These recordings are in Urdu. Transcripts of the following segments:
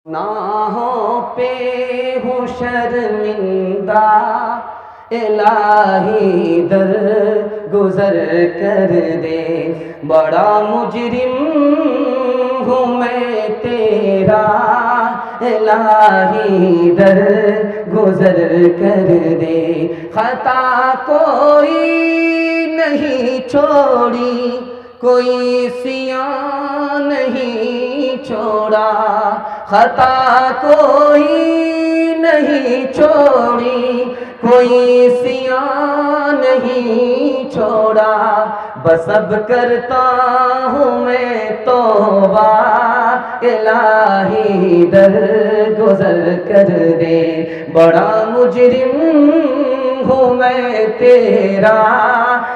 گناہوں پہ ہوں شرمندہ، الہی در گزر کر دے، بڑا مجرم ہوں میں تیرا، الہی در گزر کر دے، خطا کوئی نہیں چھوڑی، کوئی سیاہ نہیں چھوڑا، خطا کوئی نہیں چھوڑی، کوئی سیاہ نہیں چھوڑا، بس اب کرتا ہوں میں توبہ، الہی در گزر کر دے، بڑا مجرم ہوں میں تیرا،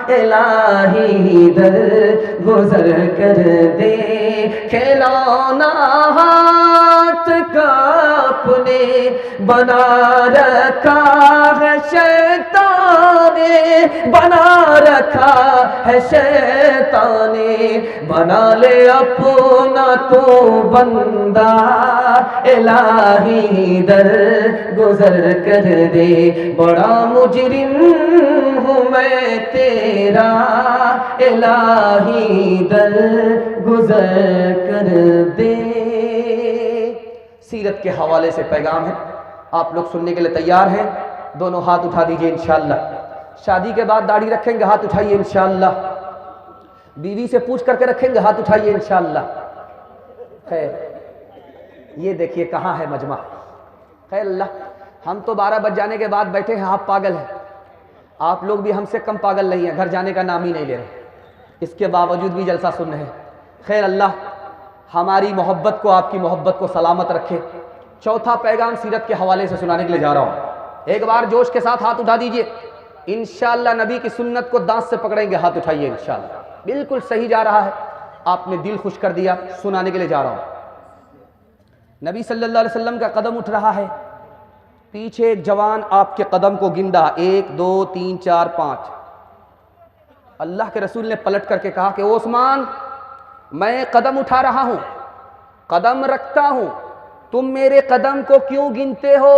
الہی در گزر کر دے، کھلونا ہاتھ کا اپنے بنا رکھا ہے شیطان نے، بنا رکھا ہے شیطان نے، بنا لے اپنا تو بندہ، الہی در گزر کر دے، بڑا مجرم ہوں میں تیرا، الہی در گزر کر دے۔ سیرت کے حوالے سے پیغام ہے، آپ لوگ سننے کے لیے تیار ہیں؟ دونوں ہاتھ اٹھا دیجئے انشاءاللہ۔ شادی کے بعد داڑھی رکھیں گے، ہاتھ اٹھائیے انشاءاللہ۔ بیوی سے پوچھ کر کے رکھیں گے، ہاتھ اٹھائیے انشاءاللہ۔ خیر، یہ دیکھیے کہاں ہے مجمع۔ خیر اللہ، ہم تو 12 بج جانے کے بعد بیٹھے ہیں، آپ پاگل ہیں، آپ لوگ بھی ہم سے کم پاگل نہیں ہیں، گھر جانے کا نام ہی نہیں لے رہے، اس کے باوجود بھی جلسہ سن رہے ہیں۔ خیر اللہ ہماری محبت کو، آپ کی محبت کو سلامت رکھے۔ چوتھا پیغام سیرت کے حوالے سے سنانے کے لیے جا رہا ہوں، ایک بار جوش کے ساتھ ہاتھ اٹھا دیجئے انشاءاللہ۔ نبی کی سنت کو دانت سے پکڑیں گے، ہاتھ اٹھائیے انشاءاللہ۔ بالکل صحیح جا رہا ہے، آپ نے دل خوش کر دیا، سنانے کے لیے جا رہا ہوں۔ نبی صلی اللہ علیہ وسلم کا قدم اٹھ رہا ہے، پیچھے ایک جوان آپ کے قدم کو گن رہا، 1 2 3 4 5۔ اللہ کے رسول نے پلٹ کر کے کہا کہ عثمان، میں قدم اٹھا رہا ہوں، قدم رکھتا ہوں، تم میرے قدم کو کیوں گنتے ہو؟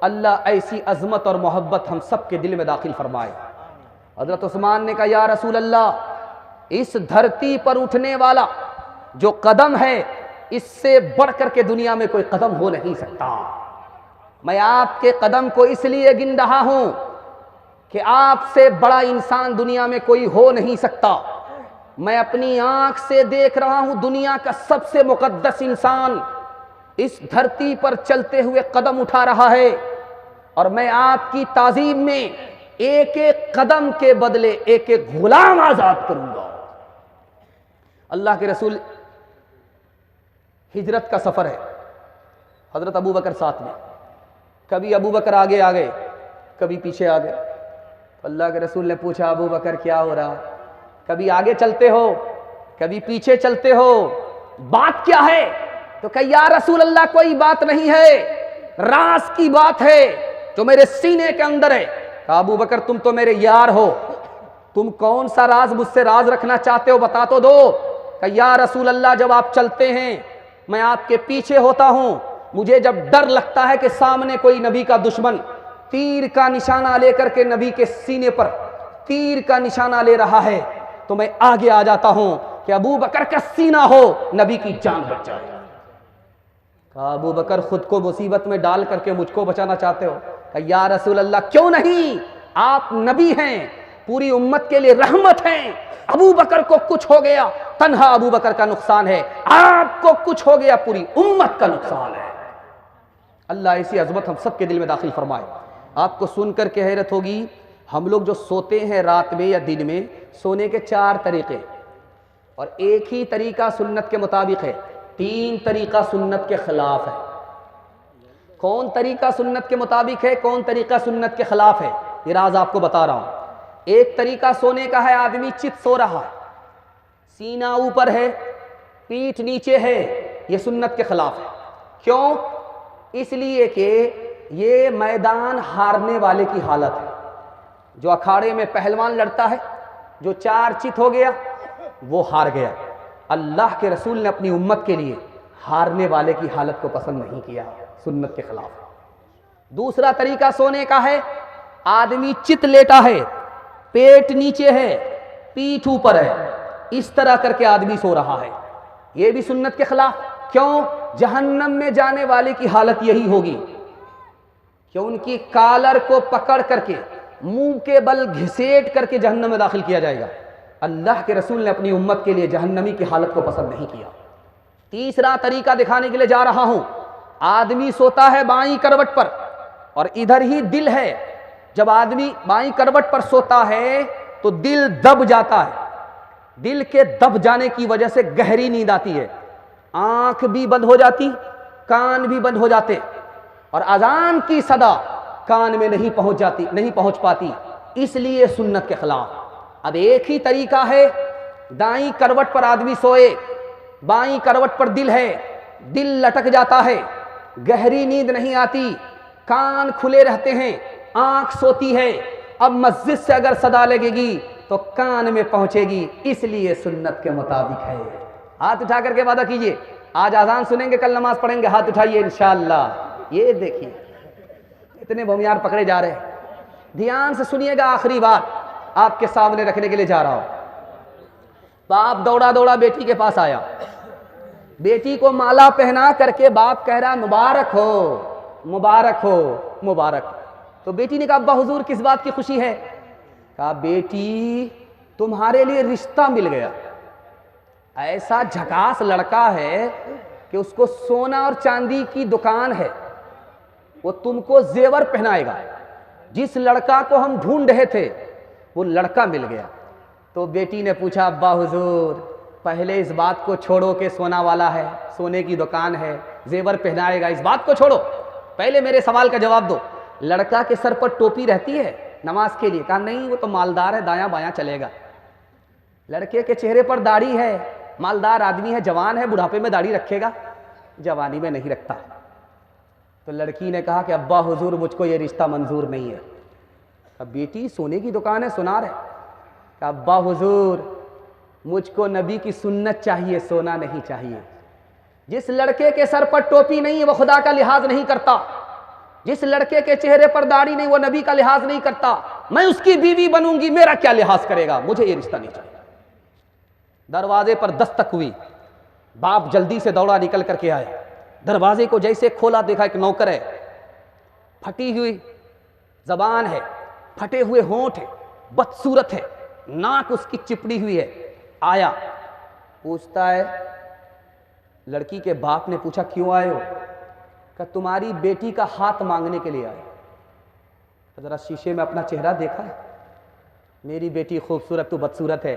اللہ ایسی عظمت اور محبت ہم سب کے دل میں داخل فرمائے۔ حضرت عثمان نے کہا یا رسول اللہ، اس دھرتی پر اٹھنے والا جو قدم ہے، اس سے بڑھ کر کے دنیا میں کوئی قدم ہو نہیں سکتا۔ میں آپ کے قدم کو اس لیے گن رہا ہوں کہ آپ سے بڑا انسان دنیا میں کوئی ہو نہیں سکتا۔ میں اپنی آنکھ سے دیکھ رہا ہوں دنیا کا سب سے مقدس انسان اس دھرتی پر چلتے ہوئے قدم اٹھا رہا ہے، اور میں آپ کی تعظیم میں ایک ایک قدم کے بدلے ایک ایک غلام آزاد کروں گا۔ اللہ کے رسول، ہجرت کا سفر ہے، حضرت ابو بکر ساتھ میں، کبھی ابو بکر آگے آ گئے، کبھی پیچھے آ گئے۔ اللہ کے رسول نے پوچھا ابو بکر کیا ہو رہا، کبھی آگے چلتے ہو کبھی پیچھے چلتے ہو، بات کیا ہے؟ تو کہ یا رسول اللہ کوئی بات نہیں ہے، راز کی بات ہے جو میرے سینے کے اندر ہے۔ کہا ابو بکر تم تو میرے یار ہو، تم کون سا راز مجھ سے راز رکھنا چاہتے ہو، بتا تو دو۔ کہ یا رسول اللہ جب آپ چلتے ہیں میں آپ کے پیچھے ہوتا ہوں، مجھے جب ڈر لگتا ہے کہ سامنے کوئی نبی کا دشمن تیر کا نشانہ لے کر کے نبی کے سینے پر تیر کا نشانہ لے رہا ہے، تو میں آگے آ جاتا ہوں کہ ابو بکر کا سینہ ہو، نبی کی جان بچ جائے۔ کہا ابو بکر خود کو مصیبت میں ڈال کر کے مجھ کو بچانا چاہتے ہو؟ کہ یا رسول اللہ کیوں نہیں، آپ نبی ہیں، پوری امت کے لیے رحمت ہیں، ابو بکر کو کچھ ہو گیا تنہا ابو بکر کا نقصان ہے، آپ کو کچھ ہو گیا پوری امت کا نقصان ہے۔ اللہ ایسی عظمت ہم سب کے دل میں داخل فرمائے۔ آپ کو سن کر کے حیرت ہوگی، ہم لوگ جو سوتے ہیں رات میں یا دن میں، سونے کے 4 طریقے، اور ایک ہی طریقہ سنت کے مطابق ہے، 3 طریقہ سنت کے خلاف ہے۔ کون طریقہ سنت کے مطابق ہے، کون طریقہ سنت کے خلاف ہے، یہ راز آپ کو بتا رہا ہوں۔ ایک طریقہ سونے کا ہے، آدمی چت سو رہا ہے، سینہ اوپر ہے، پیٹھ نیچے ہے، یہ سنت کے خلاف ہے۔ کیوں؟ اس لیے کہ یہ میدان ہارنے والے کی حالت ہے۔ جو اکھاڑے میں پہلوان لڑتا ہے، جو 4 چت ہو گیا وہ ہار گیا۔ اللہ کے رسول نے اپنی امت کے لیے ہارنے والے کی حالت کو پسند نہیں کیا، سنت کے خلاف۔ دوسرا طریقہ سونے کا ہے، آدمی چت لیٹا ہے، پیٹ نیچے ہے، پیٹھ اوپر ہے، اس طرح کر کے آدمی سو رہا ہے، یہ بھی سنت کے خلاف۔ کیوں؟ جہنم میں جانے والے کی حالت یہی ہوگی کہ ان کی کالر کو پکڑ کر کے منہ کے بل گھسیٹ کر کے جہنم میں داخل کیا جائے گا۔ اللہ کے رسول نے اپنی امت کے لیے جہنمی کی حالت کو پسند نہیں کیا۔ تیسرا طریقہ دکھانے کے لیے جا رہا ہوں، آدمی سوتا ہے بائیں کروٹ پر اور ادھر ہی دل ہے۔ جب آدمی بائیں کروٹ پر سوتا ہے تو دل دب جاتا ہے، دل کے دب جانے کی وجہ سے گہری نیند آتی ہے، آنکھ بھی بند ہو جاتی، کان بھی بند ہو جاتے، اور اذان کی صدا کان میں نہیں پہنچ پاتی، اس لیے سنت کے خلاف۔ اب ایک ہی طریقہ ہے، دائیں کروٹ پر آدمی سوئے، بائیں کروٹ پر دل ہے، دل لٹک جاتا ہے، گہری نیند نہیں آتی، کان کھلے رہتے ہیں، آنکھ سوتی ہے۔ اب مسجد سے اگر صدا لگے گی تو کان میں پہنچے گی، اس لیے سنت کے مطابق ہے۔ ہاتھ اٹھا کر کے وعدہ کیجئے، آج اذان سنیں گے، کل نماز پڑھیں گے، ہاتھ اٹھائیے انشاءاللہ۔ یہ دیکھیے اتنے بھومیار پکڑے جا رہے ہیں، دھیان سے سنیے گا، آخری بات آپ کے سامنے رکھنے کے لیے جا رہا ہوں۔ باپ دوڑا دوڑا بیٹی کے پاس آیا، بیٹی کو مالا پہنا کر کے باپ کہہ رہا مبارک ہو مبارک ہو مبارک ہو۔ تو بیٹی نے کہا ابا حضور کس بات کی خوشی ہے؟ کہا بیٹی تمہارے لیے رشتہ مل گیا، ایسا جھکاس لڑکا ہے کہ اس کو سونا اور چاندی کی دکان ہے، وہ تم کو زیور پہنائے گا، جس لڑکا کو ہم ڈھونڈ رہے تھے وہ لڑکا مل گیا۔ تو بیٹی نے پوچھا ابا حضور پہلے اس بات کو چھوڑو کہ سونا والا ہے، سونے کی دکان ہے، زیور پہنائے گا، اس بات کو چھوڑو، پہلے میرے سوال کا جواب دو، لڑکا کے سر پر ٹوپی رہتی ہے نماز کے لیے؟ کہا نہیں، وہ تو مالدار ہے، دایاں بایاں چلے گا۔ لڑکے کے چہرے پر داڑھی ہے، مالدار آدمی ہے، جوان ہے، بڑھاپے میں داڑھی رکھے گا؟ جوانی میں نہیں رکھتا۔ تو لڑکی نے کہا کہ ابا حضور مجھ کو یہ رشتہ منظور نہیں ہے۔ کہا بیٹی سونے کی دکان ہے، سنار ہے؟ کہا ابا حضور مجھ کو نبی کی سنت چاہیے، سونا نہیں چاہیے۔ جس لڑکے کے سر پر ٹوپی نہیں ہے وہ خدا کا لحاظ نہیں کرتا، جس لڑکے کے چہرے پر داڑھی نہیں وہ نبی کا لحاظ نہیں کرتا، میں اس کی بیوی بنوں گی، میرا کیا لحاظ کرے گا؟ مجھے یہ رشتہ نہیں چاہیے۔ دروازے پر دستک ہوئی، باپ جلدی سے دوڑا نکل کر کے آیا، دروازے کو جیسے کھولا دیکھا ایک نوکر ہے، پھٹی ہوئی زبان ہے، پھٹے ہوئے ہونٹ ہے، بدصورت ہے، ناک اس کی چپڑی ہوئی ہے۔ آیا، پوچھتا ہے، لڑکی کے باپ نے پوچھا کیوں آئے ہو؟ کہ تمہاری بیٹی کا ہاتھ مانگنے کے لیے آئے۔ ذرا شیشے میں اپنا چہرہ دیکھا ہے، میری بیٹی خوبصورت، تو بدصورت ہے،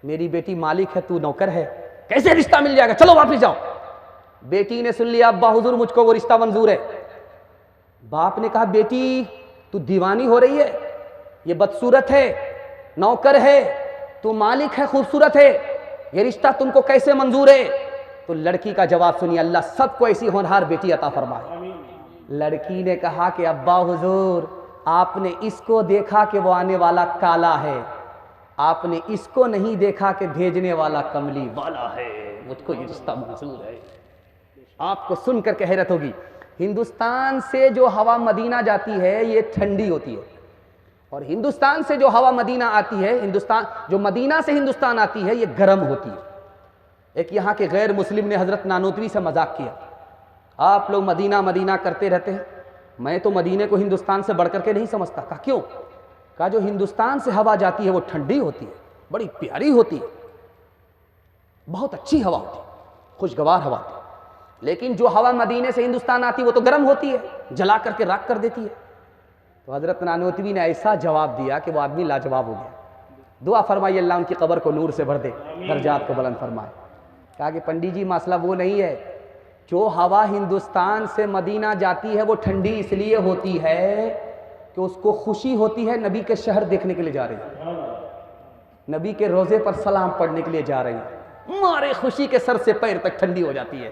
میری بیٹی مالک ہے، تو نوکر ہے، کیسے رشتہ مل جائے گا؟ چلو واپس جاؤ۔ بیٹی نے سن لیا ابا حضور مجھ کو وہ رشتہ منظور ہے۔ باپ نے کہا بیٹی تو دیوانی ہو رہی ہے، یہ بدصورت ہے، نوکر ہے، تو مالک ہے، خوبصورت ہے، یہ رشتہ تم کو کیسے منظور ہے؟ تو لڑکی کا جواب سنیے، اللہ سب کو ایسی ہونہار بیٹی عطا فرمائے۔ لڑکی نے کہا کہ ابا حضور آپ نے اس کو دیکھا کہ وہ آنے والا کالا ہے، آپ نے اس کو نہیں دیکھا کہ بھیجنے والا کملی والا ہے، مجھ کو یہ رشتہ منظور ہے۔ آپ کو سن کر کے حیرت ہوگی، ہندوستان سے جو ہوا مدینہ جاتی ہے یہ ٹھنڈی ہوتی ہے، اور ہندوستان سے جو ہوا مدینہ آتی ہے، جو مدینہ سے ہندوستان آتی ہے یہ گرم ہوتی ہے۔ ایک یہاں کے غیر مسلم نے حضرت نانوتوی سے مذاق کیا، آپ لوگ مدینہ مدینہ کرتے رہتے ہیں، میں تو مدینے کو ہندوستان سے بڑھ کر کے نہیں سمجھتا۔ کہا کیوں؟ کہا جو ہندوستان سے ہوا جاتی ہے وہ ٹھنڈی ہوتی ہے، بڑی پیاری ہوتی ہے، بہت اچھی ہوا ہوتی ہے، خوشگوار ہوا ہوتی ہے، لیکن جو ہوا مدینے سے ہندوستان آتی ہے وہ تو گرم ہوتی ہے، جلا کر کے راکھ کر دیتی ہے۔ تو حضرت نانوتوی نے ایسا جواب دیا کہ وہ آدمی لاجواب ہو گیا۔ دعا فرمائیے اللہ ان کی قبر کو نور سے بھر دے، درجات کو بلند فرمائے۔ کہا کہ پنڈی جی مسئلہ وہ نہیں ہے، جو ہوا ہندوستان سے مدینہ جاتی ہے وہ ٹھنڈی اس لیے ہوتی ہے کہ اس کو خوشی ہوتی ہے نبی کے شہر دیکھنے کے لیے جا رہی ہے، نبی کے روزے پر سلام پڑھنے کے لیے جا رہی ہے، مارے خوشی کے سر سے پیر تک ٹھنڈی ہو جاتی ہے۔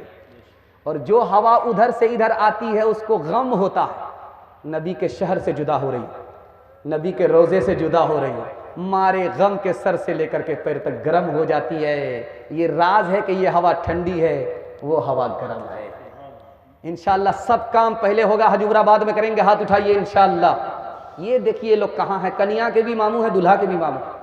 اور جو ہوا ادھر سے ادھر آتی ہے اس کو غم ہوتا ہے، نبی کے شہر سے جدا ہو رہی ہے، نبی کے روزے سے جدا ہو رہی ہے، مارے غم کے سر سے لے کر کے پیر تک گرم ہو جاتی ہے۔ یہ راز ہے کہ یہ ہوا ٹھنڈی ہے، وہ ہوا گرم ہے۔ انشاءاللہ سب کام پہلے ہوگا حجورآباد میں کریں گے، ہاتھ اٹھائیے انشاءاللہ۔ یہ دیکھیے لوگ کہاں ہیں، کنیا کے بھی ماموں ہیں، دلہا کے بھی ماموں۔